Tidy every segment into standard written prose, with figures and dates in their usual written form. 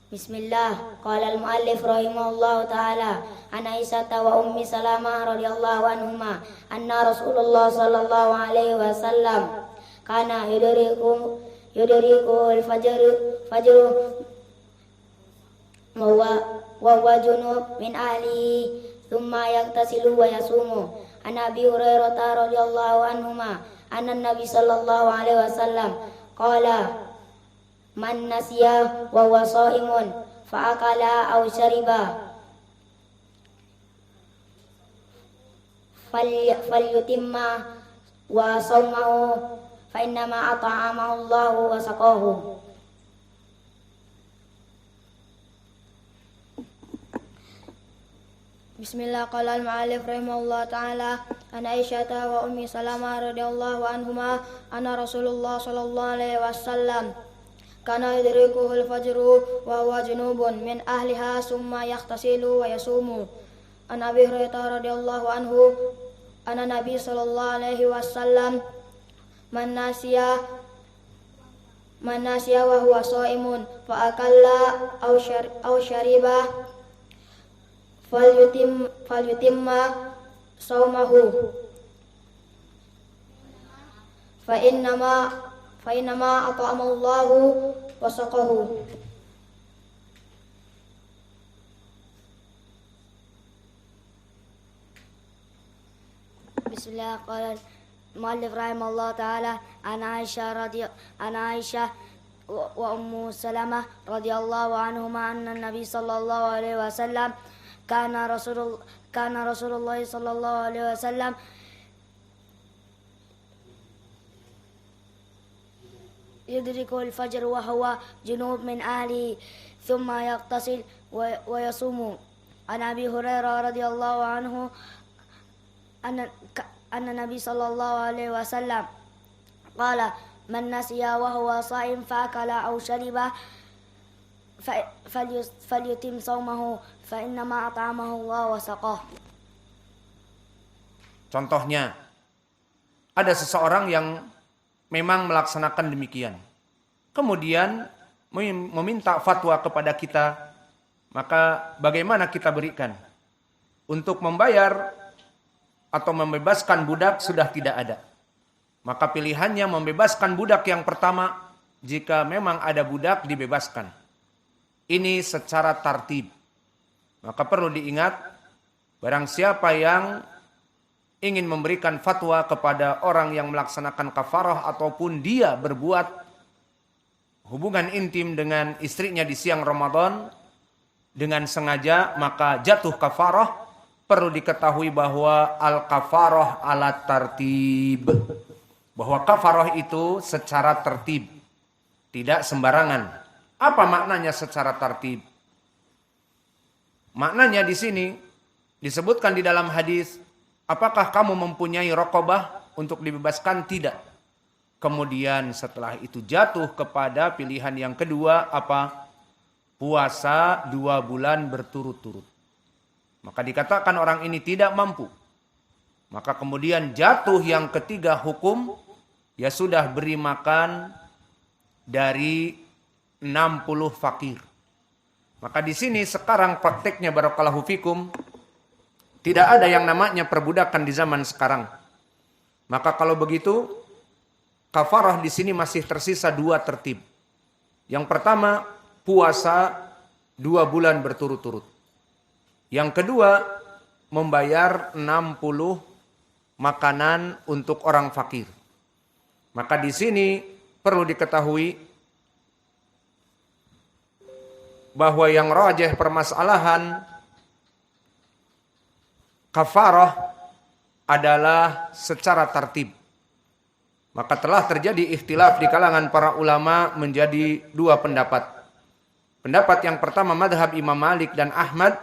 Bismillah. Qala al-muallif rahimahullahu ta'ala an Aisyah wa Ummi Salamah radhiyallahu anhuma anna Rasulullah sallallahu alaihi wasallam kana yudriku al-fajr wa huwa junub min ahli thumma yaghtasilu wa yasumu. An Abi Hurairah radhiyallahu anhuma anna Nabi sallallahu alaihi wasallam qala man nasiya wa huwa shaimun fa akala aw shariba falyutimma wa sawmahu fa innama at'amahu Allahu wa saqahu. Bismillah. Qala al-mu'allif rahimahullah ta'ala an Aisyah wa Ummi Salamah radhiyallahu anhuma anna Rasulullah sallallahu alaihi wasallam kana yudrikuhul fajru wa huwa junubun min ahliha summa yaghtasilu wa yasumu. An Abi Hurairah radhiyallahu anhu anna Nabi sallallahu alaihi wasallam man nasiya wa huwa shaimun fa akalla aw shariba falyutimma saumahu fa innama at'amahu Allahu wa saqahu. Bismillah. Qala muallif rahimahullah ta'ala an Aisyah wa Ummu Salamah radhiyallahu anhuma anna Nabi sallallahu alaihi wasallam kana Rasulullah sallallahu alaihi wasallam yudrikul fajr wa huwa junub min ahli thumma yaqtasil wa yasumu. An Abi Hurairah radhiyallahu anhu anna Nabi sallallahu alaihi wasallam qala man nasiya wa huwa sha'im fa akala aw shariba falyutim saumahu fa innama at'amahu Allah wa saqah. Contohnya, ada seseorang yang memang melaksanakan demikian, kemudian meminta fatwa kepada kita, maka bagaimana kita berikan? Untuk membayar atau membebaskan budak sudah tidak ada. Maka pilihannya membebaskan budak yang pertama, jika memang ada budak dibebaskan. Ini secara tartib. Maka perlu diingat, barang siapa yang ingin memberikan fatwa kepada orang yang melaksanakan kafarah ataupun dia berbuat hubungan intim dengan istrinya di siang Ramadan dengan sengaja, maka jatuh kafarah. Perlu diketahui bahwa al-kafarah ala tartib. Bahwa kafarah itu secara tertib, tidak sembarangan. Apa maknanya secara tertib? Maknanya di sini disebutkan di dalam hadis, apakah kamu mempunyai raqabah untuk dibebaskan? Tidak. Kemudian setelah itu jatuh kepada pilihan yang kedua, apa? Puasa 2 bulan berturut-turut. Maka dikatakan orang ini tidak mampu. Maka kemudian jatuh yang ketiga hukum, ya sudah beri makan dari 60 fakir. Maka di sini sekarang prakteknya barakallahu fikum, tidak ada yang namanya perbudakan di zaman sekarang. Maka kalau begitu, kafarah di sini masih tersisa 2 tertib. Yang pertama, puasa 2 bulan berturut-turut. Yang kedua, membayar 60 makanan untuk orang fakir. Maka di sini perlu diketahui bahwa yang rajih permasalahan kafarah adalah secara tertib. Maka telah terjadi ikhtilaf di kalangan para ulama menjadi 2 pendapat. Pendapat yang pertama madhab Imam Malik dan Ahmad.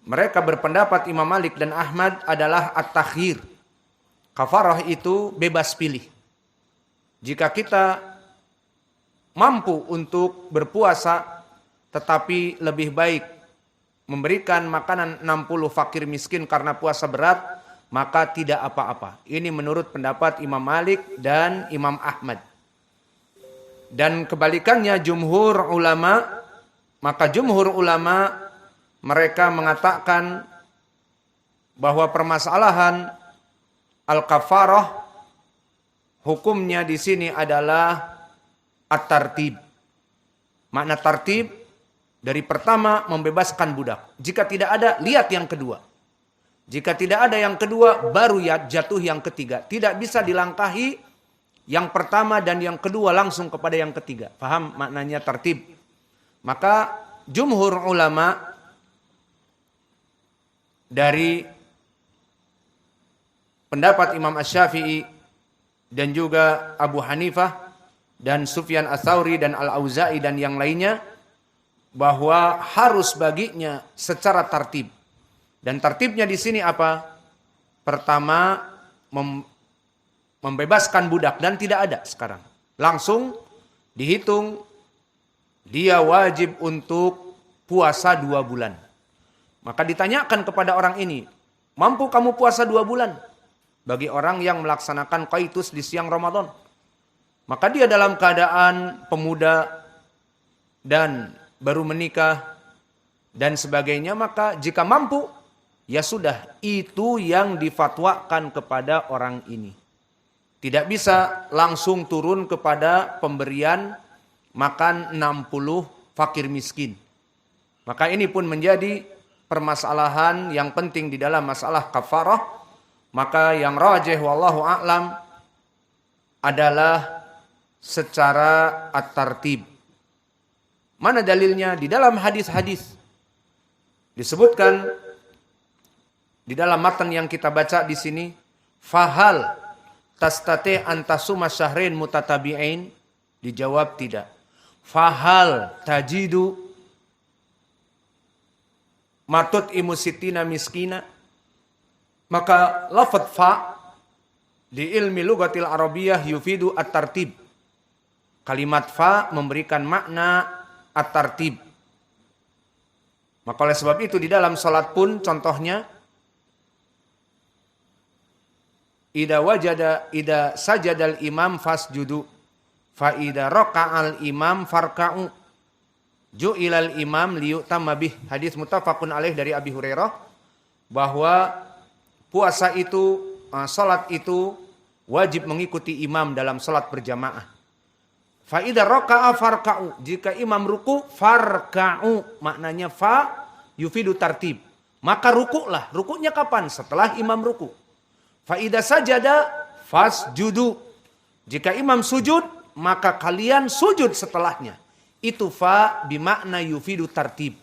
Mereka berpendapat Imam Malik dan Ahmad adalah at-takhir. Kafarah itu bebas pilih. Jika kita mampu untuk berpuasa, tetapi lebih baik memberikan makanan 60 fakir miskin karena puasa berat, maka tidak apa-apa. Ini menurut pendapat Imam Malik dan Imam Ahmad. Dan kebalikannya jumhur ulama Maka jumhur ulama mereka mengatakan bahwa permasalahan al-kafarah hukumnya di sini adalah at-tartib. Makna tartib dari pertama membebaskan budak. Jika tidak ada, lihat yang kedua. Jika tidak ada yang kedua, baru ya jatuh yang ketiga. Tidak bisa dilangkahi yang pertama dan yang kedua langsung kepada yang ketiga. Paham maknanya tartib? Maka jumhur ulama dari pendapat Imam Asy-Syafi'i dan juga Abu Hanifah dan Sufyan Ats-Tsauri dan Al-Auza'i dan yang lainnya, bahwa harus baginya secara tartib. Dan tartibnya di sini apa? Pertama membebaskan budak dan tidak ada sekarang. Langsung dihitung dia wajib untuk puasa 2 bulan. Maka ditanyakan kepada orang ini, mampu kamu puasa 2 bulan? Bagi orang yang melaksanakan qaitus di siang Ramadan. Maka dia dalam keadaan pemuda dan baru menikah dan sebagainya, maka jika mampu, ya sudah, itu yang difatwakan kepada orang ini. Tidak bisa langsung turun kepada pemberian makan 60 fakir miskin. Maka ini pun menjadi permasalahan yang penting di dalam masalah kafarah. Maka yang rajih wallahu a'lam adalah secara at-tartib. Mana dalilnya? Di dalam hadis-hadis disebutkan di dalam matan yang kita baca di sini, fahal tastati antasuma syahrin mutatabi'ain? Dijawab tidak. Fahal tajidu matut imusitina miskina? Maka lafadz fa di ilmi lughatil arabiyah yufidu at-tartib. Kalimat fa memberikan makna at-tartib. Maka oleh sebab itu di dalam salat pun contohnya ida sajadal imam fasjudu fa ida raka'al imam farka'u ju'ilal imam liyutamma bih. Hadis muttafaqun alaih dari Abi Hurairah bahwa puasa itu, salat itu wajib mengikuti imam dalam salat berjamaah. Fa idza raka'a farka'u, jika imam ruku farka'u, maknanya fa yufidu tartib. Maka rukuklah. Rukuknya kapan? Setelah imam ruku. Fa idza sajada fasjudu. Jika imam sujud, maka kalian sujud setelahnya. Itu fa bimakna yufidu tartib.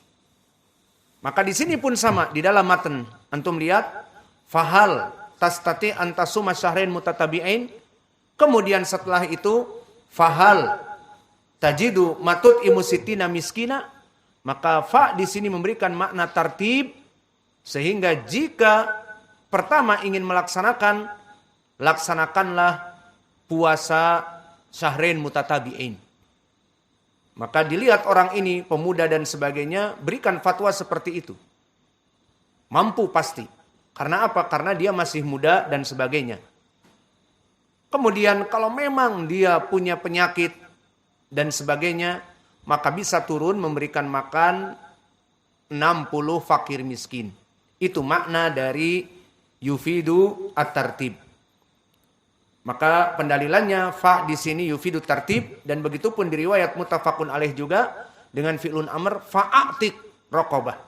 Maka di sini pun sama di dalam matan. Antum lihat, fahal tastati antasuma syahrain mutatabi'ain. Kemudian setelah itu fahal tajidu matut imusitina miskina, maka fa di sini memberikan makna tartib, sehingga jika pertama ingin melaksanakan, laksanakanlah puasa syahrain mutatabi'ain. Maka dilihat orang ini pemuda dan sebagainya, berikan fatwa seperti itu. Mampu pasti. Karena apa? Karena dia masih muda dan sebagainya. Kemudian kalau memang dia punya penyakit dan sebagainya, maka bisa turun memberikan makan 60 fakir miskin. Itu makna dari yufidu at-tartib. Maka pendalilannya fa di sini yufidu tartib, dan begitu pun di riwayat muttafaqun alaih juga dengan fi'lun amr fa'atik raqabah.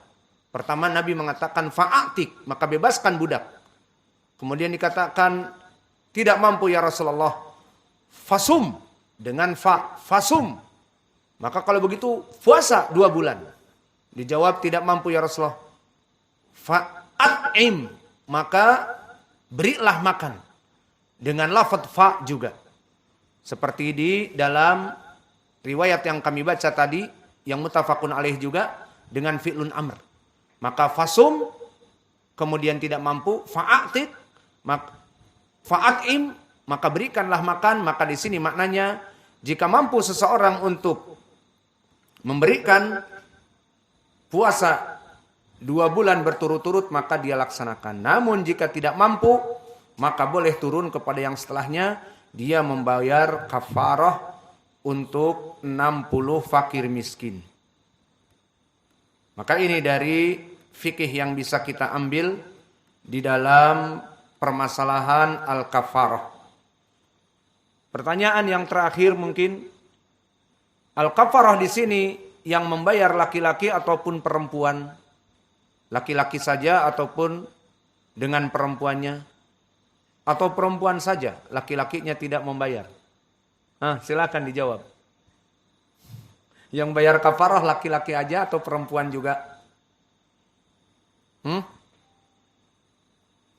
Pertama Nabi mengatakan fa'atik, maka bebaskan budak. Kemudian dikatakan tidak mampu ya Rasulullah, fasum, dengan fa, fasum. Maka kalau begitu puasa 2 bulan. Dijawab tidak mampu ya Rasulullah, fa'at'im, maka berilah makan. Dengan lafadz fa juga. Seperti di dalam riwayat yang kami baca tadi, yang muttafaqun alaih juga, dengan fi'lun amr. Maka fasum, kemudian tidak mampu, fa'atik, fa'at'im, maka berikanlah makan. Maka di sini maknanya, jika mampu seseorang untuk memberikan puasa 2 bulan berturut-turut, maka dia laksanakan. Namun jika tidak mampu, maka boleh turun kepada yang setelahnya, dia membayar kafarah untuk 60 fakir miskin. Maka ini dari fikih yang bisa kita ambil di dalam permasalahan al-kafarah. Pertanyaan yang terakhir mungkin, al-kafarah di sini yang membayar laki-laki ataupun perempuan? Laki-laki saja ataupun dengan perempuannya? Atau perempuan saja, laki-lakinya tidak membayar? Silakan dijawab. Yang bayar kafarah laki-laki aja atau perempuan juga?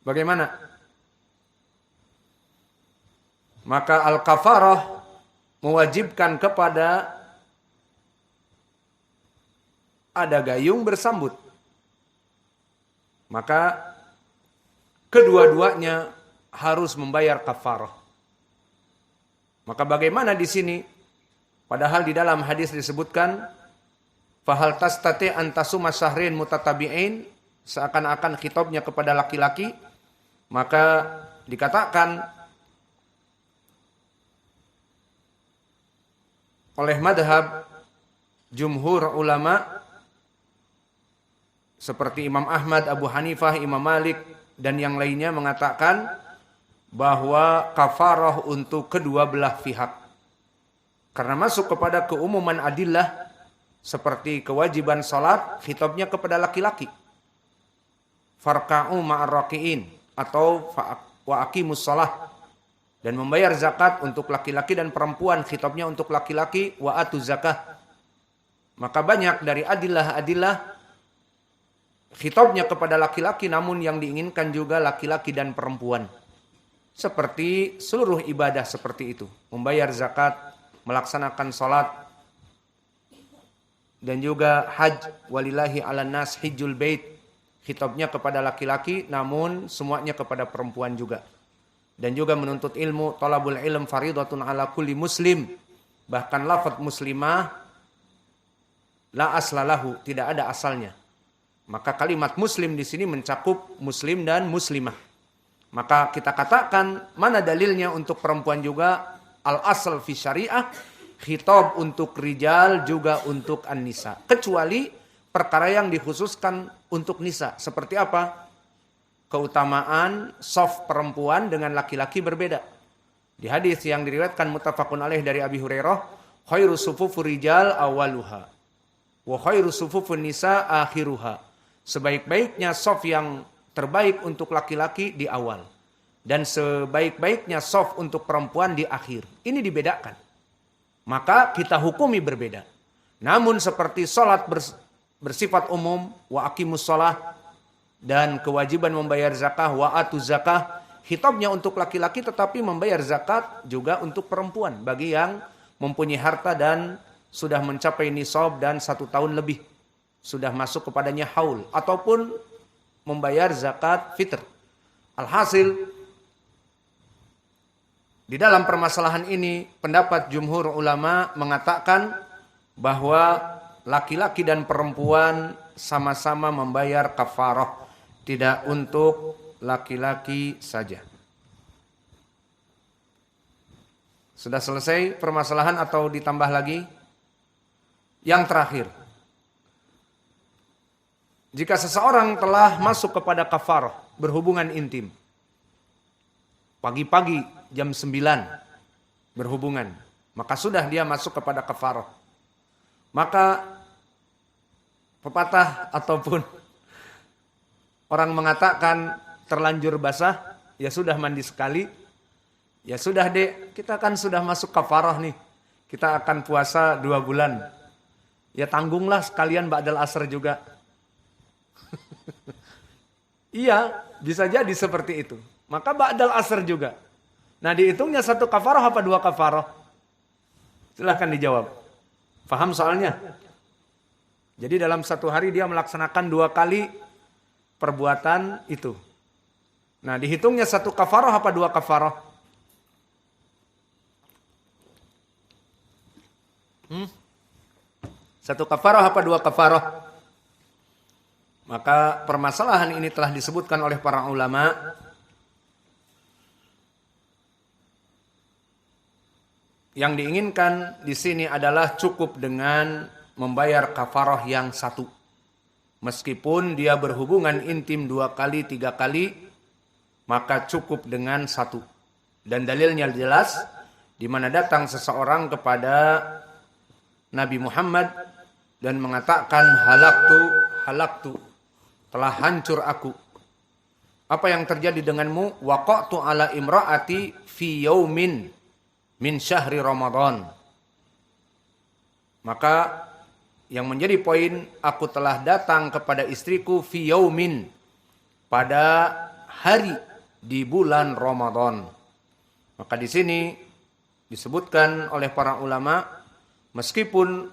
Bagaimana? Maka al-kafarah mewajibkan kepada ada gayung bersambut. Maka kedua-duanya harus membayar kafarah. Maka bagaimana di sini? Padahal di dalam hadis disebutkan fahal tastati an tasuma syahrin mutatabi'ain, seakan-akan khitabnya kepada laki-laki, maka dikatakan oleh madhab jumhur ulama seperti Imam Ahmad, Abu Hanifah, Imam Malik dan yang lainnya mengatakan bahwa kafarah untuk kedua belah pihak. Karena masuk kepada keumuman adillah seperti kewajiban salat, khitabnya kepada laki-laki. Farka'u ma'ar raki'in atau wa aqimus shalah, dan membayar zakat untuk laki-laki dan perempuan, khitabnya untuk laki-laki, wa atu zakah. Maka banyak dari adillah-adillah khitabnya kepada laki-laki, namun yang diinginkan juga laki-laki dan perempuan. Seperti seluruh ibadah seperti itu, membayar zakat, melaksanakan salat, dan juga haj, walillahi 'alan nas hijjul bait, khitabnya kepada laki-laki namun semuanya kepada perempuan juga. Dan juga menuntut ilmu, talabul ilm faridatun ala kulli muslim, bahkan lafaz muslimah la aslalahu, tidak ada asalnya. Maka kalimat muslim di sini mencakup muslim dan muslimah. Maka kita katakan mana dalilnya untuk perempuan juga? Al-asal fi syariah, khitab untuk rijal juga untuk an-nisa. Kecuali perkara yang dikhususkan untuk nisa. Seperti apa? Keutamaan shaf perempuan dengan laki-laki berbeda. Di hadis yang diriwayatkan muttafaqun alaih dari Abi Hurairah, khairu sufufur rijal awaluha wa khairu sufufun nisa akhiruha. Sebaik-baiknya shaf yang terbaik untuk laki-laki di awal, dan sebaik-baiknya shaf untuk perempuan di akhir. Ini dibedakan. Maka kita hukumi berbeda. Namun seperti salat bersifat umum, wa aqimus shalah, dan kewajiban membayar zakah, wa atu zakah, khitabnya untuk laki-laki tetapi membayar zakat juga untuk perempuan bagi yang mempunyai harta dan sudah mencapai nisab dan 1 tahun lebih, sudah masuk kepadanya haul, ataupun membayar zakat fitr. Alhasil di dalam permasalahan ini pendapat jumhur ulama mengatakan bahwa laki-laki dan perempuan sama-sama membayar kafarah, tidak untuk laki-laki saja. Sudah selesai permasalahan atau ditambah lagi? Yang terakhir, jika seseorang telah masuk kepada kafarah, berhubungan intim, pagi-pagi jam 9 berhubungan, maka sudah dia masuk kepada kafarah. Maka pepatah ataupun orang mengatakan terlanjur basah, ya sudah mandi sekali, ya sudah dek, kita kan sudah masuk kafarah nih, kita akan puasa 2 bulan, ya tanggunglah sekalian ba'dal asr juga. Iya, bisa jadi seperti itu. Maka ba'dal asr juga. Nah, dihitungnya 1 kafarah apa 2 kafarah? Silahkan dijawab. Paham soalnya? Jadi dalam 1 hari dia melaksanakan 2 kali perbuatan itu. Nah, dihitungnya 1 kafarah apa 2 kafarah? 1 kafarah apa 2 kafarah? Maka permasalahan ini telah disebutkan oleh para ulama. Yang diinginkan di sini adalah cukup dengan membayar kafarah yang 1. Meskipun dia berhubungan intim 2 kali, 3 kali, maka cukup dengan 1. Dan dalilnya jelas, di mana datang seseorang kepada Nabi Muhammad dan mengatakan halaktu, telah hancur aku. Apa yang terjadi denganmu? Waqa'tu ala imra'ati fi yaumin min syahri Ramadan. Maka yang menjadi poin, aku telah datang kepada istriku fi yaumin, pada hari di bulan Ramadan. Maka di sini disebutkan oleh para ulama, meskipun